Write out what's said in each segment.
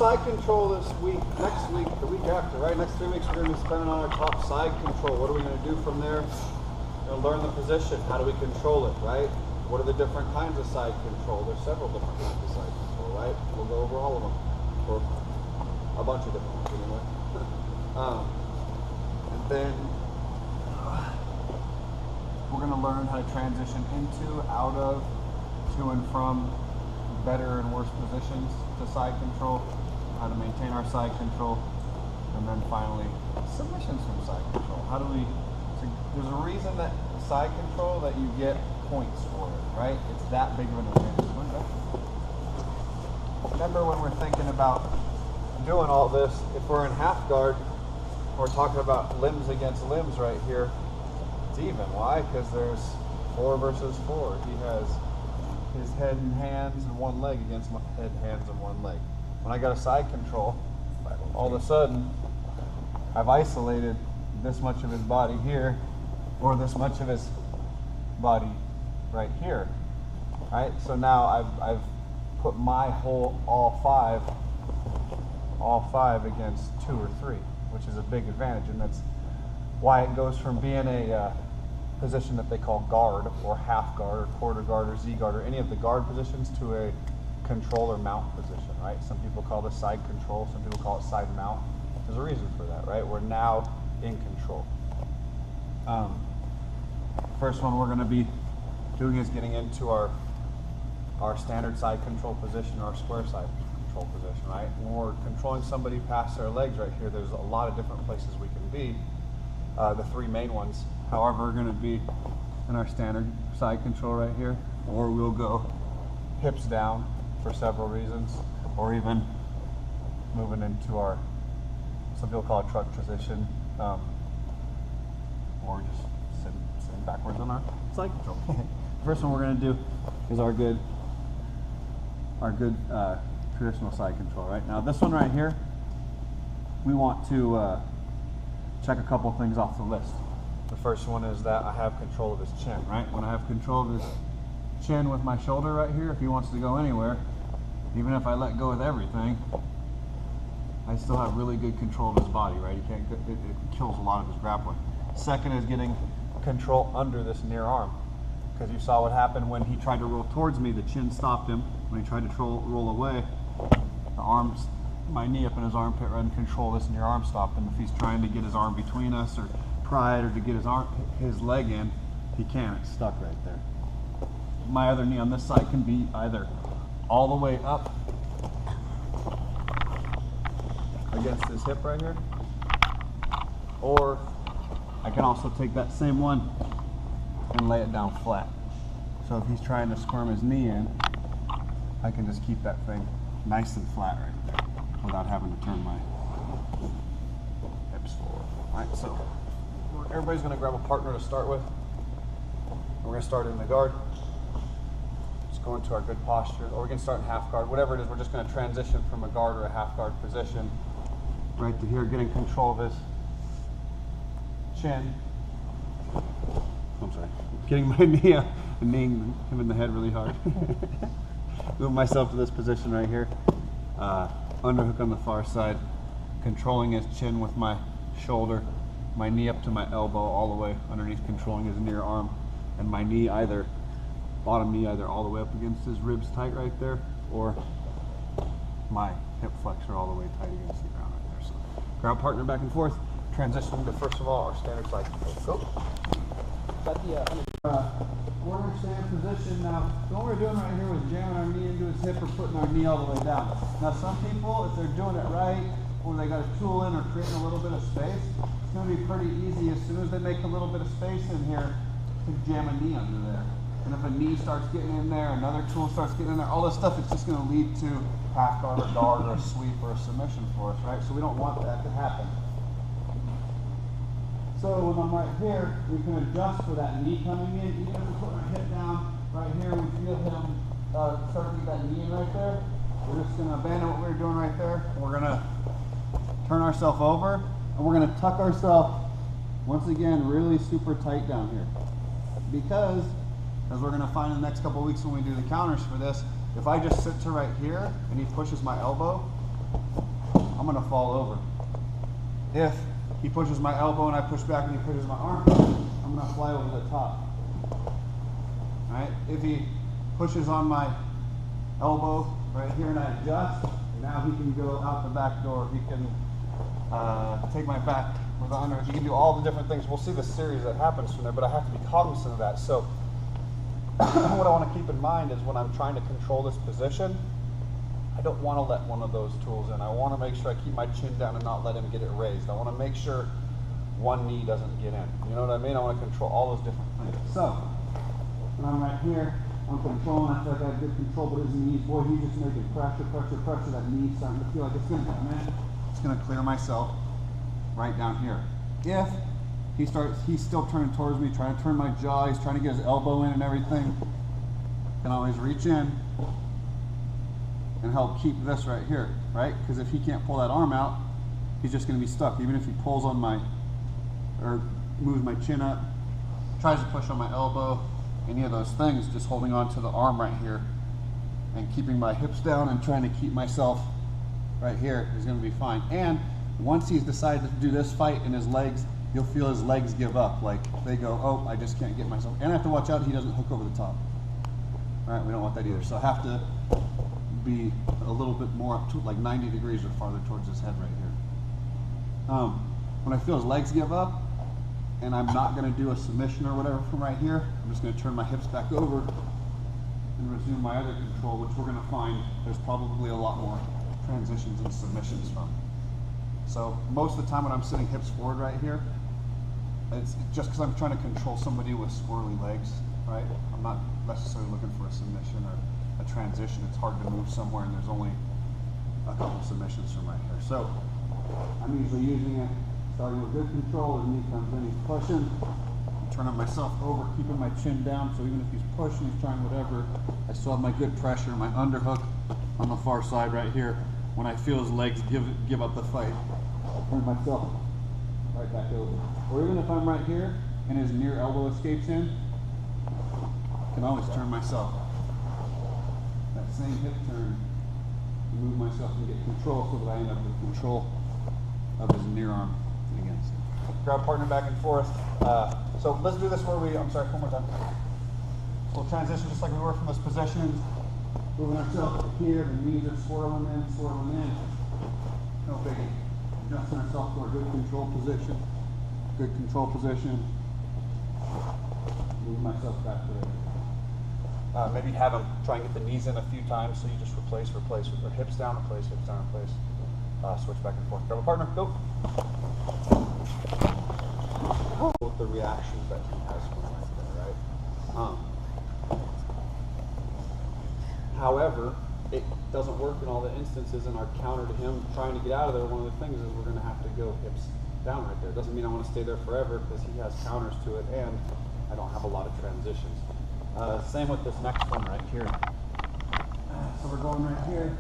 side control this week, next week, the week after, right? Next 3 weeks, we're going to be spending on our top side control. What are we going to do from there? We're going to learn the position. How do we control it, right? What are the different kinds of side control? There's several different kinds of side control, right? We'll go over all of them, or a bunch of different ones anyway. And then we're going to learn how to transition into, out of, to and from better and worse positions to side control, how to maintain our side control, and then finally submissions from side control. How do we, so there's a reason that side control that you get points for it, right? It's that big of an advantage. Remember when we're thinking about doing all this, if we're in half guard, we're talking about limbs against limbs right here, it's even. Why? Because there's 4 versus 4. He has his head and hands and one leg against my head, hands, and one leg. When I got a side control, all of a sudden, I've isolated this much of his body here, or this much of his body right here, right? So now I've put my whole, all five against 2 or 3, which is a big advantage, and that's why it goes from being a position that they call guard or half guard or quarter guard or Z guard or any of the guard positions to a control or mount position, right? Some people call this side control, some people call it side mount. There's a reason for that, right? We're now in control. First one we're going to be doing is getting into our standard side control position, our square side control position, right? When we're controlling somebody past their legs right here, there's a lot of different places we can be. The 3 main ones, however, are going to be in our standard side control right here, or we'll go hips down for several reasons, or even moving into our, some people call it truck position, or just sitting backwards on our side control. First one we're going to do is our good traditional side control. Right now, this one right here, we want to check a couple things off the list. The first one is that I have control of his chin, right? When I have control of his chin with my shoulder right here, if he wants to go anywhere, even if I let go of everything, I still have really good control of his body, right? He can't, it kills a lot of his grappling. Second is getting control under this near arm, because you saw what happened when he tried to roll towards me, the chin stopped him. When he tried to roll away, the arms, my knee up in his armpit right and control this near arm stopped him. If he's trying to get his arm between us or pry it or to get his leg in, he can't, it's stuck right there. My other knee on this side can be either all the way up against his hip right here, or I can also take that same one and lay it down flat. So if he's trying to squirm his knee in, I can just keep that thing nice and flat right there without having to turn my hips forward. All right, so everybody's going to grab a partner to start with. We're going to start in the guard. Just go into our good posture, or we can start in half guard, whatever it is. We're just going to transition from a guard or a half guard position right to here, getting control of his chin. I'm sorry, getting my knee up and kneeing him in the head really hard. Move myself to this position right here. Underhook on the far side, controlling his chin with my shoulder, my knee up to my elbow all the way underneath, controlling his near arm, and my knee either, bottom knee either all the way up against his ribs tight right there, or my hip flexor all the way tight against the ground right there. So grab partner back and forth, transitioning to first of all our standard side control. Go. We're in a standard position now. So what we're doing right here was jamming our knee into his hip or putting our knee all the way down. Now some people, if they're doing it right, or they got a tool in or creating a little bit of space, it's going to be pretty easy as soon as they make a little bit of space in here to jam a knee under there. And if a knee starts getting in there, another tool starts getting in there, all this stuff, it's just going to lead to half guard or guard or a sweep or a submission for us, right? So we don't want that to happen. So when I'm right here, we can adjust for that knee coming in. Even if we put our hip down right here, we feel him start to get that knee in right there. We're just going to abandon what we were doing right there. We're going to turn ourselves over, and we're going to tuck ourselves, once again, really super tight down here. Because, as we're going to find in the next couple of weeks when we do the counters for this, if I just sit to right here and he pushes my elbow, I'm gonna fall over. If he pushes my elbow and I push back and he pushes my arm, I'm gonna fly over the top. Alright, if he pushes on my elbow right here and I adjust, now he can go out the back door. He can take my back with the under. He can do all the different things. We'll see the series that happens from there, but I have to be cognizant of that. So what I want to keep in mind is when I'm trying to control this position, I don't want to let one of those tools in. I want to make sure I keep my chin down and not let him get it raised. I want to make sure one knee doesn't get in. You know what I mean? I want to control all those different things. So when I'm right here, I'm controlling. I feel like I have good control, but his knees, boy, he's just making pressure, pressure, pressure. That knee's starting to feel like it's going to come in. It's going to clear myself right down here. If he's still turning towards me, trying to turn my jaw, he's trying to get his elbow in and everything, I can always reach in and help keep this right here, right? Because if he can't pull that arm out, he's just going to be stuck. Even if he pulls on my, or moves my chin up, tries to push on my elbow, any of those things, just holding on to the arm right here and keeping my hips down and trying to keep myself right here is going to be fine. And once he's decided to do this fight in his legs, you'll feel his legs give up. Like they go, oh, I just can't get myself. And I have to watch out he doesn't hook over the top. All right, we don't want that either. So I have to be a little bit more up to like 90 degrees or farther towards his head right here. When I feel his legs give up, and I'm not going to do a submission or whatever from right here, I'm just going to turn my hips back over and resume my other control, which we're going to find there's probably a lot more transitions and submissions from. So most of the time when I'm sitting hips forward right here, it's just because I'm trying to control somebody with squirrely legs, right? I'm not necessarily looking for a submission or a transition. It's hard to move somewhere and there's only a couple submissions from right here. So I'm usually using it starting with good control. As knee comes in, he's pushing. I'm turning myself over, keeping my chin down, so even if he's pushing, he's trying whatever, I still have my good pressure, my underhook on the far side right here. When I feel his legs give up the fight, I'll turn myself right back over. Or even if I'm right here and his near elbow escapes in, I can always turn myself. That same hip turn, move myself and get control so that I end up with control of his near arm again. Grab partner back and forth. So let's do this where I'm sorry, one more time. We'll transition just like we were from this position. Moving ourselves here, the knees are swirling in, swirling in. No biggie. Adjusting ourselves to a good control position. Good control position. Move myself back to there. Maybe have him try and get the knees in a few times, so you just replace, or hips down, replace, switch back and forth. Grab a partner, go. With the reactions that he has from right there, right? However, it doesn't work in all the instances, and our counter to him trying to get out of there, one of the things is we're going to have to go hips down right there. It doesn't mean I want to stay there forever because he has counters to it, and I don't have a lot of transitions. Same with this next one right here. So we're going right here.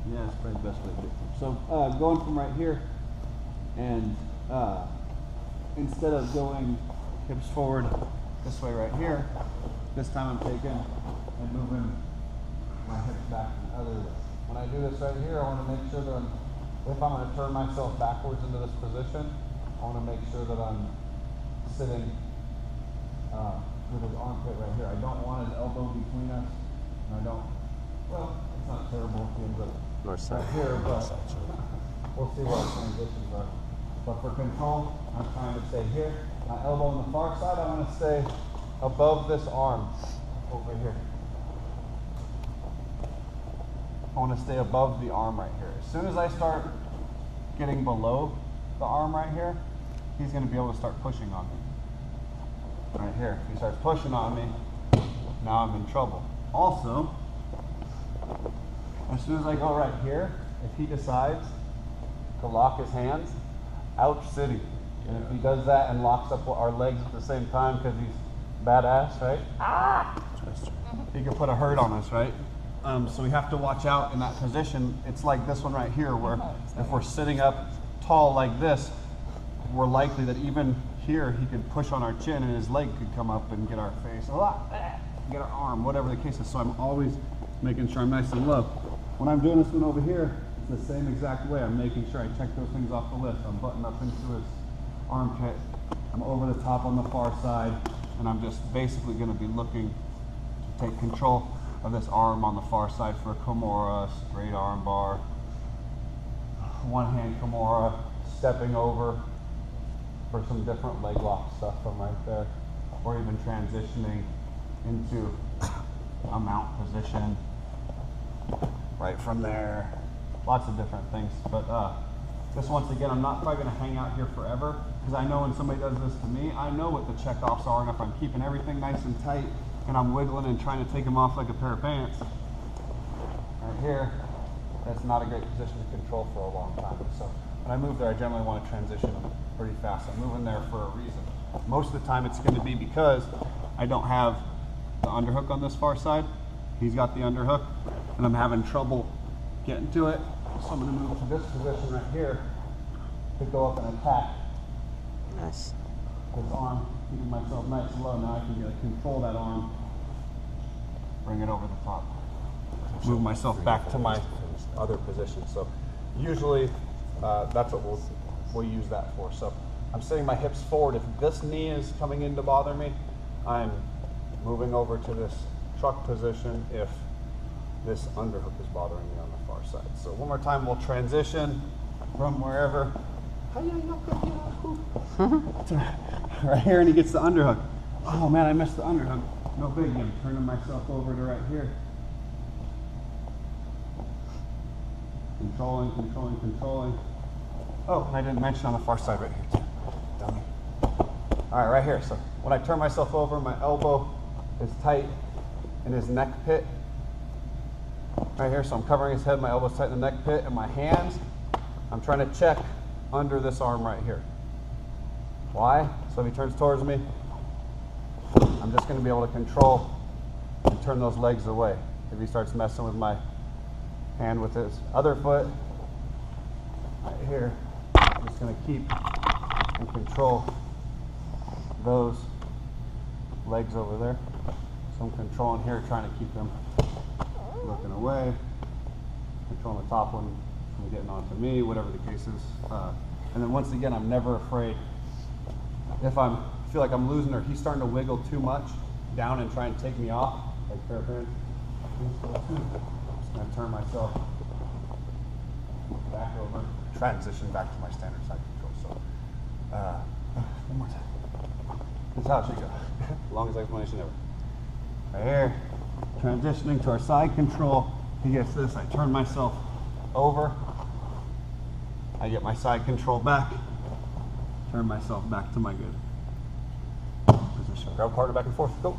Yeah, that's probably the best way to do it. So going from right here, and instead of going hips forward this way right here, this time I'm taking and moving my hips back the other way. When I do this right here, I want to make sure that if I'm going to turn myself backwards into this position, I want to make sure that I'm sitting with his armpit right here. I don't want his elbow between us, and I don't, well, it's not terrible if he ends up right here, but we'll see what the transitions are. But for control, I'm trying to stay here. My elbow on the far side, I want to stay above this arm over here. I want to stay above the arm right here. As soon as I start getting below the arm right here, he's going to be able to start pushing on me. Right here. If he starts pushing on me, now I'm in trouble. Also, as soon as I go right here, if he decides to lock his hands, ouch city. And if he does that and locks up our legs at the same time because he's badass, right? Ah! He can put a hurt on us, right? So we have to watch out in that position. It's like this one right here, where if we're sitting up tall like this, we're likely that even here he could push on our chin and his leg could come up and get our face. get our arm, whatever the case is. So I'm always making sure I'm nice and low. When I'm doing this one over here, it's the same exact way. I'm making sure I check those things off the list. I'm buttoned up into his armpit. I'm over the top on the far side, and I'm just basically going to be looking to take control of this arm on the far side for a Kimura, straight arm bar, one hand Kimura, stepping over for some different leg lock stuff from right there, or even transitioning into a mount position right from there. Lots of different things, but this, once again, I'm not probably going to hang out here forever, because I know when somebody does this to me, I know what the checkoffs are, and if I'm keeping everything nice and tight and I'm wiggling and trying to take them off like a pair of pants right here, that's not a great position to control for a long time. So when I move there, I generally want to transition them pretty fast. I'm moving there for a reason. Most of the time it's going to be because I don't have the underhook on this far side. He's got the underhook, and I'm having trouble getting to it. So I'm going to move to this position right here to go up and attack Nice. this arm, keeping myself nice and low. Now I can control that arm, bring it over the top, move myself back to my other position. So usually that's what we'll use that for. So I'm sitting my hips forward. If this knee is coming in to bother me, I'm moving over to this truck position if this underhook is bothering me on the far side. So one more time, we'll transition from wherever right here, and he gets the underhook. Oh man, I missed the underhook. No biggie. I'm turning myself over to right here. Controlling, controlling, controlling. Oh, and I didn't mention on the far side right here too. Dummy. All right, right here. So when I turn myself over, my elbow is tight in his neck pit. Right here, so I'm covering his head, my elbow's tight in the neck pit, and my hands, I'm trying to check under this arm right here. Why? So if he turns towards me, I'm just going to be able to control and turn those legs away. If he starts messing with my hand with his other foot, right here, I'm just going to keep and control those legs over there. So I'm controlling here, trying to keep them looking away, controlling the top one from getting onto me, whatever the case is. And then once again, I'm never afraid. If I feel like I'm losing or he's starting to wiggle too much down and try and take me off, like pair of pants, I'm just going to turn myself back over, transition back to my standard side control. So, one more time. This is how it should go. Longest explanation ever. Right here, transitioning to our side control. He gets this, I turn myself over, I get my side control back, turn myself back to my good position. Grab partner back and forth, go.